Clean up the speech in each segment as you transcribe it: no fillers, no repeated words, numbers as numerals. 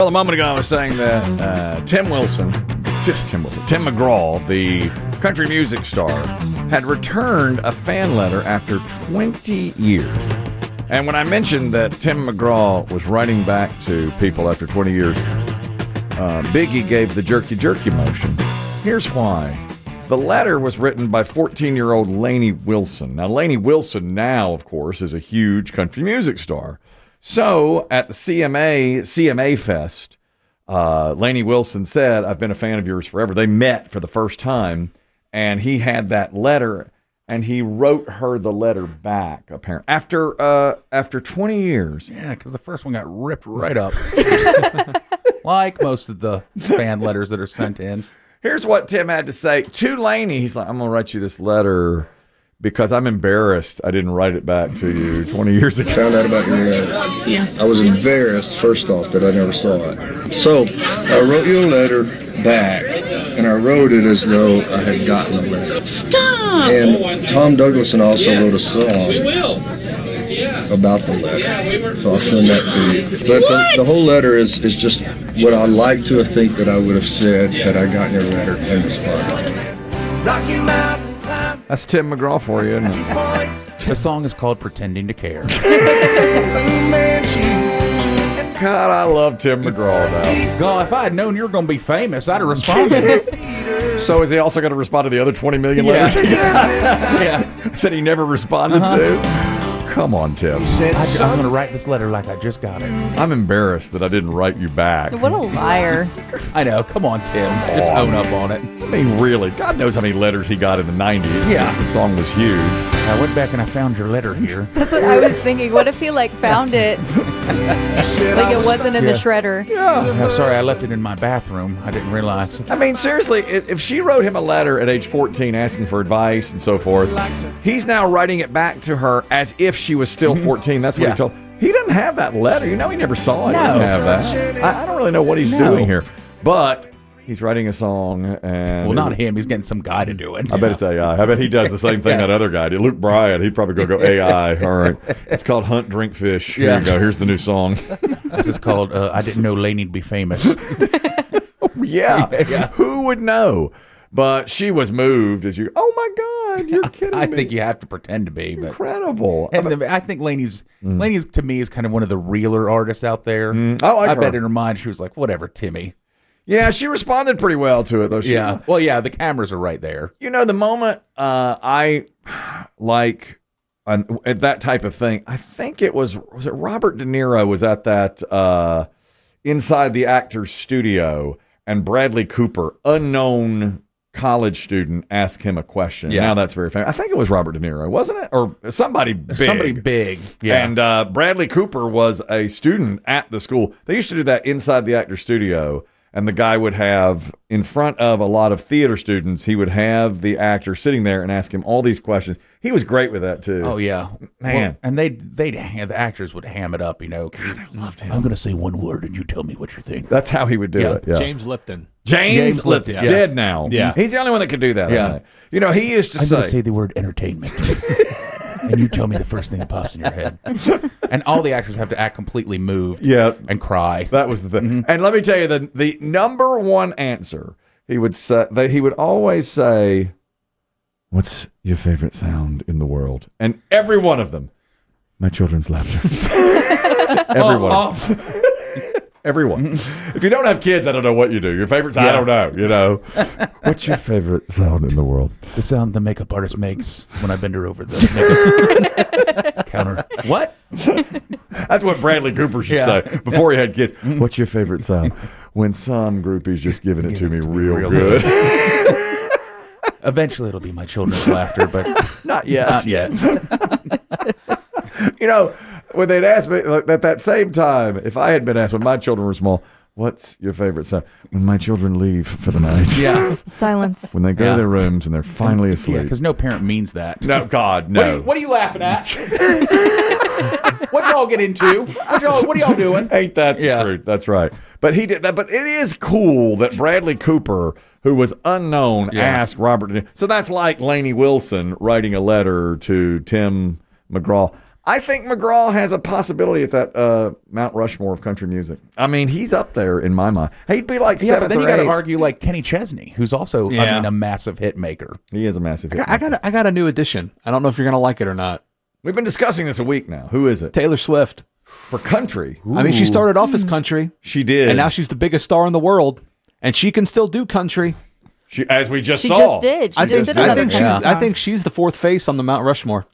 a moment ago I was saying that Tim McGraw, the country music star, had returned a fan letter after 20 years. And when I mentioned that Tim McGraw was writing back to people after 20 years, Biggie gave the jerky motion. Here's why. The letter was written by 14-year-old Lainey Wilson. Now, Lainey Wilson now, of course, is a huge country music star. So, at the CMA Fest, Lainey Wilson said, "I've been a fan of yours forever." They met for the first time, and he had that letter, and he wrote her the letter back, apparently, after 20 years. Yeah, because the first one got ripped right up. Like most of the fan letters that are sent in. Here's what Tim had to say to Lainey. He's like, "I'm going to write you this letter because I'm embarrassed I didn't write it back to you 20 years ago." Found out about your letter. Yeah. I was embarrassed, first off, that I never saw it. So I wrote you a letter back, and I wrote it as though I had gotten the letter. Stop! And Tom Douglason also wrote a song about the letter. So I'll send that to you. But the whole letter is just what I like to think that I would have said had I gotten your letter and responded. That's Tim McGraw for you, isn't it? The song is called Pretending to Care. God, I love Tim McGraw now. God, if I had known you were going to be famous, I'd have responded. So is he also going to respond to the other 20 million letters that he never responded to? Come on, Tim. I'm going to write this letter like I just got it. I'm embarrassed that I didn't write you back. What a liar. I know. Come on, Tim. Just own up on it. I mean, really, God knows how many letters he got in the 90s. Yeah. The song was huge. I went back and I found your letter here. That's what I was thinking. What if he found it like it wasn't in the shredder? Yeah. Sorry, I left it in my bathroom. I didn't realize. I mean, seriously, if she wrote him a letter at age 14 asking for advice and so forth, he's now writing it back to her as if she was still 14. That's what he told. He doesn't have that letter. You know, he never saw it. He doesn't have that. I don't really know what he's doing here. But he's writing a song. And well, not him. He's getting some guy to do it. I bet it's AI. I bet he does the same thing that other guy did. Luke Bryan, he'd probably go AI. All right. It's called Hunt, Drink, Fish. Here you go. Here's the new song. This is called I Didn't Know Lainey'd Be Famous. Yeah. Who would know? But she was moved as you, oh my God, you're kidding me. I think you have to pretend to be. But, incredible. And I think Lainey's to me is kind of one of the realer artists out there. I bet in her mind she was like, whatever, Timmy. Yeah, she responded pretty well to it, though. Well, yeah, the cameras are right there. You know, the moment I like at that type of thing, I think it was it Robert De Niro was at that Inside the Actors Studio, and Bradley Cooper, unknown college student, asked him a question. Yeah. Now that's very famous. I think it was Robert De Niro, wasn't it? Or somebody big. Somebody big. Yeah. And Bradley Cooper was a student at the school. They used to do that Inside the Actors Studio, and the guy would have, in front of a lot of theater students, he would have the actor sitting there and ask him all these questions. He was great with that, too. Oh, yeah. Man. Well, and the actors would ham it up, you know. God, I loved him. I'm going to say one word and you tell me what you think. That's how he would do it. Yeah. James Lipton. James Lipton. yeah. Dead now. Yeah. He's the only one that could do that. Yeah. I think. You know, he used to I'm say... going to say the word entertainment. And you tell me the first thing that pops in your head. And all the actors have to act completely moved and cry. That was the thing. And let me tell you, the number one answer, he would always say, "What's your favorite sound in the world?" And every one of them, "My children's laughter." Everyone. Everyone. If you don't have kids, I don't know what you do. Your favorite sound, I don't know. You know, what's your favorite sound in the world? The sound the makeup artist makes when I bend her over the makeup counter. What? That's what Bradley Cooper should say before he had kids. What's your favorite sound? When some groupie's just giving it to me real good. Eventually, it'll be my children's laughter, but not yet. Not yet. You know, when they'd ask me at that same time, if I had been asked when my children were small, "What's your favorite sound?" When my children leave for the night. Yeah. Silence. When they go to their rooms and they're finally asleep. Yeah, because no parent means that. No, God, no. What are you laughing at? What y'all get into? What are y'all doing? Ain't that the truth? That's right. But he did that. But it is cool that Bradley Cooper, who was unknown, asked Robert. So that's like Lainey Wilson writing a letter to Tim McGraw. I think McGraw has a possibility at that Mount Rushmore of country music. I mean, he's up there in my mind. He'd be like seventh but then or you got to eighth. argue like Kenny Chesney, who's also, I mean, a massive hit maker. He is a massive hit. I got a new addition. I don't know if you're gonna like it or not. We've been discussing this a week now. Who is it? Taylor Swift. For country. I mean, she started off as country. She did. And now she's the biggest star in the world. And she can still do country. She, as we just She saw. just did. She just did another I think she's the fourth face on the Mount Rushmore.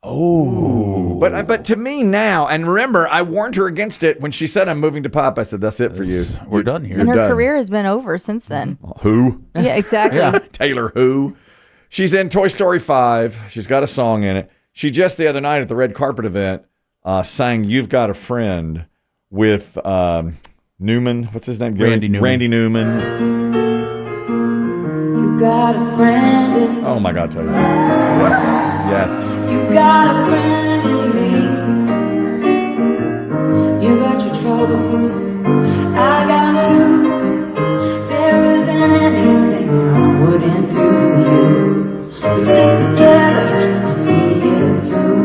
Oh. But to me now, and remember, I warned her against it when she said I'm moving to pop. I said, that's it for you. We're done here. And her done. career has been over since then. Who? Yeah, exactly. Taylor who? She's in Toy Story 5. She's got a song in it. She just the other night at the red carpet event sang You've Got a Friend with Newman. What's his name? Randy Newman. Randy Newman. You got a friend in me. Oh my God, Taylor. Yes. You got a friend in me. You got your troubles. I got them too. There isn't anything I wouldn't do for you. We stick together. We see it through.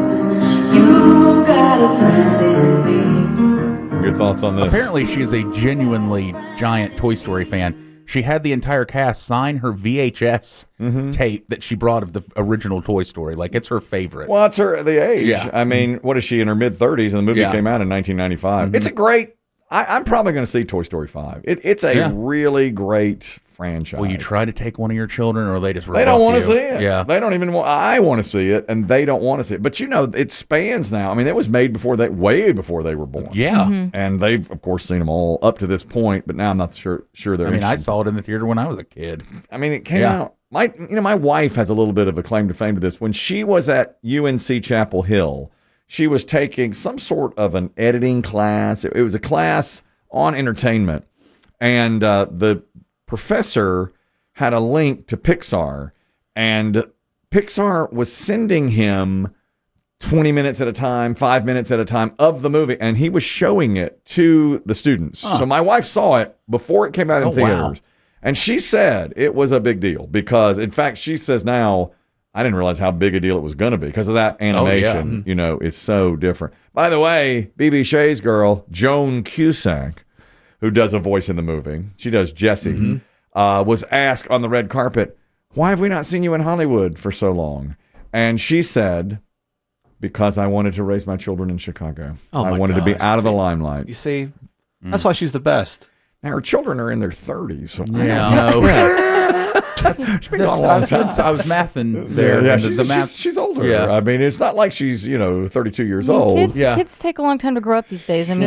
You got a friend in me. Your thoughts on this? Apparently, she is a genuinely giant Toy Story fan. She had the entire cast sign her VHS tape that she brought of the original Toy Story. Like, it's her favorite. Well, it's her the age. Yeah. I mean, what is she in her mid-30s? And the movie came out in 1995. It's a great. I'm probably going to see Toy Story 5. It's a really great franchise. Will you try to take one of your children, or they just They don't want to see it. Yeah, they don't even want. I want to see it, and they don't want to see it. But you know, it spans now. I mean, it was made way before they were born. Yeah, and they've of course seen them all up to this point. But now I'm not sure they're. I mean, I interested. saw it in the theater when I was a kid. I mean, it came out. My wife has a little bit of a claim to fame to this. When she was at UNC Chapel Hill, she was taking some sort of an editing class. It was a class on entertainment, and the professor had a link to Pixar, and Pixar was sending him 20 minutes at a time, 5 minutes at a time of the movie, and he was showing it to the students. So my wife saw it before it came out in theaters, and she said it was a big deal because, in fact, she says now, I didn't realize how big a deal it was going to be because of that animation, you know, is so different. By the way, B.B. Shea's girl, Joan Cusack, who does a voice in the movie, she does Jessie, was asked on the red carpet, why have we not seen you in Hollywood for so long? And she said, because I wanted to raise my children in Chicago. I wanted to be out of the limelight. You see, that's why she's the best. Now, her children are in their 30s. So Yeah, I don't know. it's been a long time. I was mathing there. Yeah, and the math. she's older. Yeah. I mean, it's not like she's, 32 years old. Kids take a long time to grow up these days. I mean,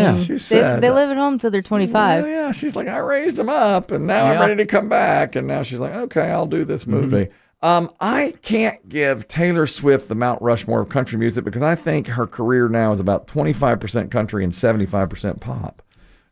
Yeah. they live at home till they're 25. Yeah, she's like, I raised them up, and now I'm ready to come back. And now she's like, okay, I'll do this movie. I can't give Taylor Swift the Mount Rushmore of country music because I think her career now is about 25% country and 75% pop.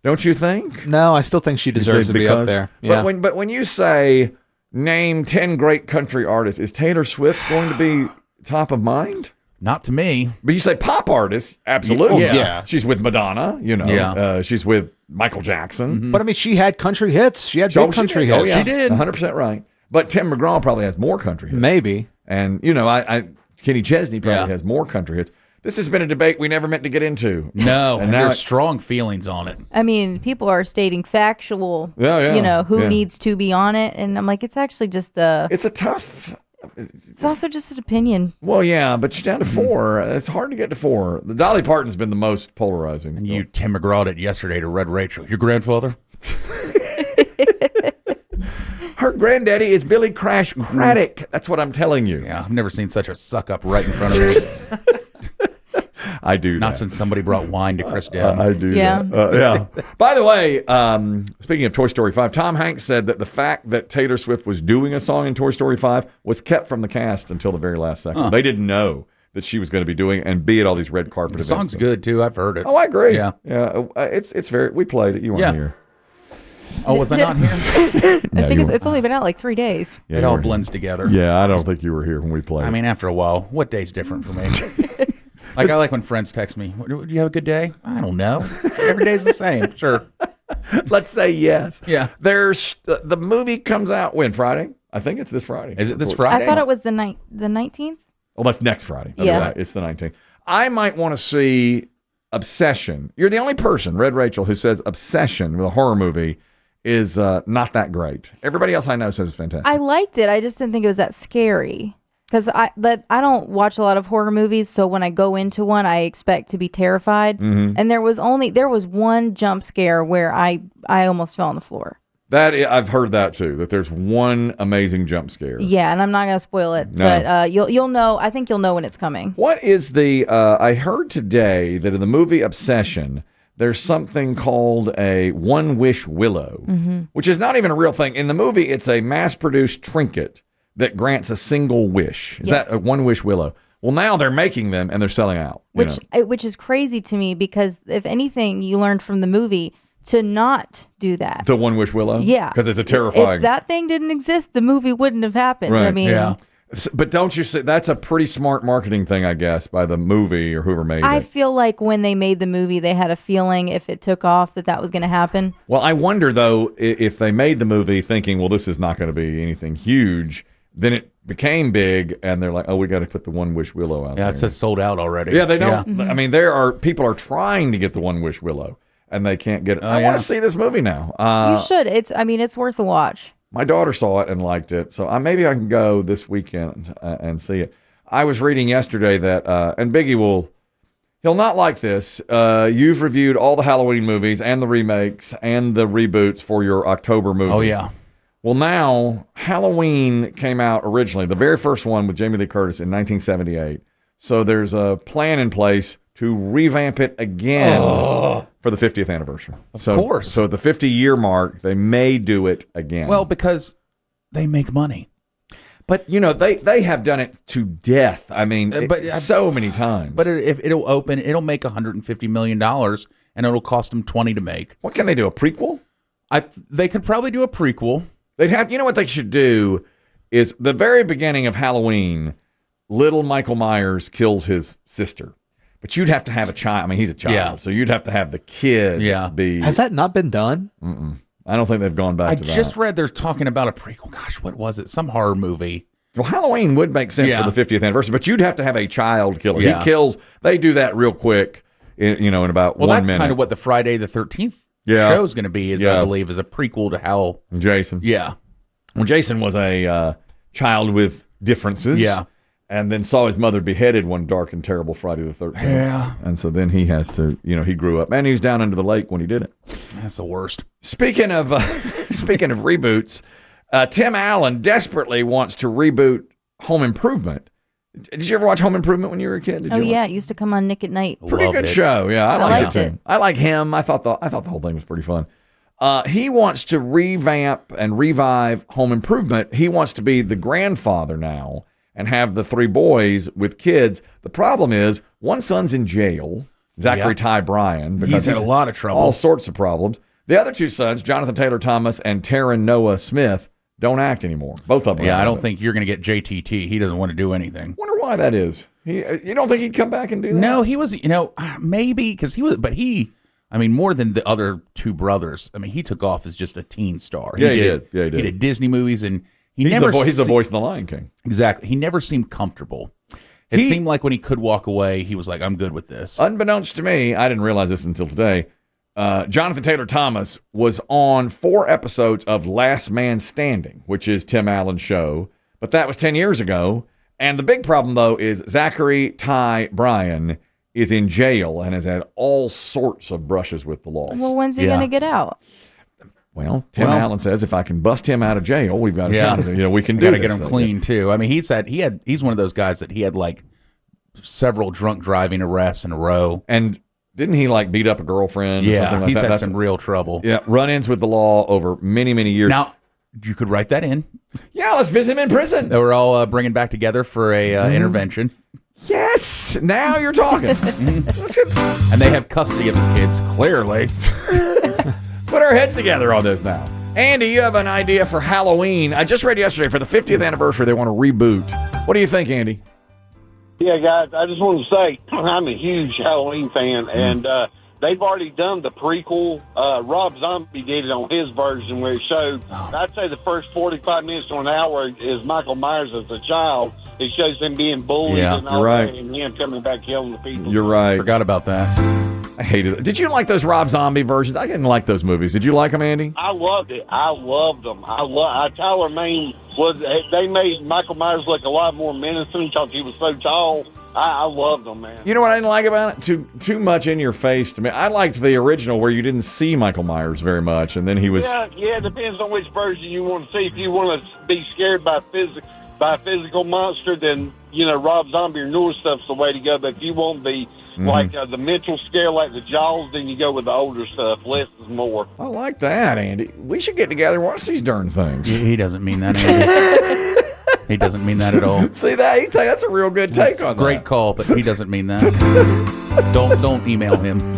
Don't you think? No, I still think she deserves to be up there. Yeah. But when you say name 10 great country artists, is Taylor Swift going to be top of mind? Not to me. But you say pop artists, absolutely. Yeah. She's with Madonna, she's with Michael Jackson. But I mean, she had country hits. She had big country hits. Oh, yeah. She did. 100% right. But Tim McGraw probably has more country hits. Maybe. And, Kenny Chesney probably has more country hits. This has been a debate we never meant to get into. No, and there's strong feelings on it. I mean, people are stating factual, who needs to be on it. And I'm like, it's actually just it's a tough... It's also just an opinion. Well, yeah, but you're down to 4. It's hard to get to 4. The Dolly Parton's been the most polarizing. And you Tim McGraw'd it yesterday to Red Rachel. Your grandfather? Her granddaddy is Billy Crash Craddock. That's what I'm telling you. Yeah, I've never seen such a suck up right in front of me. I do. Not since somebody brought wine to Chris Demm. I do. Yeah. Yeah. By the way, speaking of Toy Story 5, Tom Hanks said that the fact that Taylor Swift was doing a song in Toy Story 5 was kept from the cast until the very last second. They didn't know that she was going to be doing it and be at all these red carpet events. The song's good too. I've heard it. Oh, I agree. Yeah. Yeah. It's very. We played it. You weren't here. Oh, was I not here? I think it's only been out like 3 days. Yeah, It all blends together. Yeah, I don't think you were here when we played. I mean, after a while, what day's different for me? Like, I like when friends text me, "Do you have a good day?" I don't know. Every day's the same. Sure. Let's say yes. Yeah. There's the movie comes out when? Friday? I think it's this Friday. Is it this Friday? I thought it was the 19th. Oh, that's next Friday. Yeah. Right. It's the 19th. I might want to see Obsession. You're the only person, Red Rachel, who says Obsession with a horror movie is not that great. Everybody else I know says it's fantastic. I liked it. I just didn't think it was that scary. But I don't watch a lot of horror movies, so when I go into one, I expect to be terrified. Mm-hmm. And there was one jump scare where I almost fell on the floor. I've heard that too. That there's one amazing jump scare. Yeah, and I'm not gonna spoil it, but you'll know. I think you'll know when it's coming. What is the? I heard today that in the movie Obsession, there's something called a one wish willow, which is not even a real thing. In the movie, it's a mass-produced trinket that grants a single wish. Is that a one wish willow? Well, now they're making them and they're selling out. Which is crazy to me because if anything, you learned from the movie to not do that. The one wish willow? Yeah. Because it's a terrifying. If that thing didn't exist, the movie wouldn't have happened. Right. I mean, But don't you say that's a pretty smart marketing thing, I guess, by the movie or whoever made it. I feel like when they made the movie, they had a feeling if it took off that was going to happen. Well, I wonder, though, if they made the movie thinking, well, this is not going to be anything huge, then it became big, and they're like, oh, we got to put the one wish willow out there. Yeah, it says sold out already. Yeah, they don't. Yeah. I mean, people are trying to get the one wish willow, and they can't get it. I want to see this movie now. You should. It's worth a watch. My daughter saw it and liked it, so maybe I can go this weekend and see it. I was reading yesterday that, and Biggie he'll not like this. You've reviewed all the Halloween movies and the remakes and the reboots for your October movies. Oh, yeah. Well, now, Halloween came out originally, the very first one with Jamie Lee Curtis in 1978. So there's a plan in place to revamp it again for the 50th anniversary. Of course. So at the 50-year mark, they may do it again. Well, because they make money. But, they have done it to death. I mean, so many times. But if it'll open, it'll make $150 million, and it'll cost them $20 to make. What can they do, a prequel? They could probably do a prequel. They'd have, what they should do is the very beginning of Halloween, little Michael Myers kills his sister. But you'd have to have a child. I mean, he's a child, so you'd have to have the kid be. Has that not been done? I don't think they've gone back to that. I just read they're talking about a prequel. Gosh, what was it? Some horror movie. Well, Halloween would make sense for the 50th anniversary, but you'd have to have a child killer. Yeah. They do that real quick, in about 1 minute. Well, that's kind of what the Friday the 13th show's going to be, I believe, is a prequel to how Jason. Yeah. Well, Jason was a child with differences. Yeah. And then saw his mother beheaded one dark and terrible Friday the 13th. Yeah. And so then he has to, he grew up. And he was down under the lake when he did it. That's the worst. Speaking of reboots, Tim Allen desperately wants to reboot Home Improvement. Did you ever watch Home Improvement when you were a kid? It used to come on Nick at Night. Pretty good show. Yeah, I liked it too. I like him. I thought the whole thing was pretty fun. He wants to revamp and revive Home Improvement. He wants to be the grandfather now and have the 3 boys with kids. The problem is one son's in jail, Zachary Ty Bryan, because he's had a lot of trouble, all sorts of problems. The other 2 sons, Jonathan Taylor Thomas and Taryn Noah Smith, don't act anymore. Both of them. Yeah, I don't think you're going to get JTT. He doesn't want to do anything. Wonder why that is. You don't think he'd come back and do that? No, he was. Maybe because he was. But more than the other 2 brothers. I mean, he took off as just a teen star. He did. Yeah, he did. He did Disney movies, and he's the voice of the Lion King. Exactly. He never seemed comfortable. It seemed like when he could walk away, he was like, "I'm good with this." Unbeknownst to me, I didn't realize this until today. Jonathan Taylor Thomas was on 4 episodes of Last Man Standing, which is Tim Allen's show, but that was 10 years ago. And the big problem, though, is Zachary Ty Bryan is in jail and has had all sorts of brushes with the law. Well, when's he going to get out? Well, Tim Allen says if I can bust him out of jail, we've got to, we can do got to get him clean too. I mean, he's one of those guys that he had like several drunk driving arrests in a row, and didn't he beat up a girlfriend? Yeah, or something like he's that? had some real trouble. Yeah, run-ins with the law over many, many years. Now, you could write that in. Yeah, let's visit him in prison. They were all bringing back together for a intervention. Yes, now you're talking. And they have custody of his kids, clearly. Put our heads together on this now. Andy, you have an idea for Halloween. I just read yesterday for the 50th anniversary, they want to reboot. What do you think, Andy? Yeah, guys, I just want to say I'm a huge Halloween fan, and they've already done the prequel. Rob Zombie did it on his version where it showed, I'd say the first 45 minutes to an hour is Michael Myers as a child. It shows him being bullied and all right. that, and him coming back killing the people. You're right. Forgot about that. I hated it. Did you like those Rob Zombie versions? I didn't like those movies. Did you like them, Andy? I loved it. I loved them. Tyler Mane they made Michael Myers look a lot more menacing because he was so tall. I loved them, man. You know what I didn't like about it? Too much in your face to me. I liked the original where you didn't see Michael Myers very much, and then he was. Yeah, it depends on which version you want to see. If you want to be scared by a physical monster, then Rob Zombie or newer stuff's the way to go. But if you want the the mental scare, like the Jaws, then you go with the older stuff. Less is more. I like that, Andy. We should get together and watch these darn things. He doesn't mean that, Andy. He doesn't mean that at all. See that? That's a real good take on that. Great call, but he doesn't mean that. Don't email him.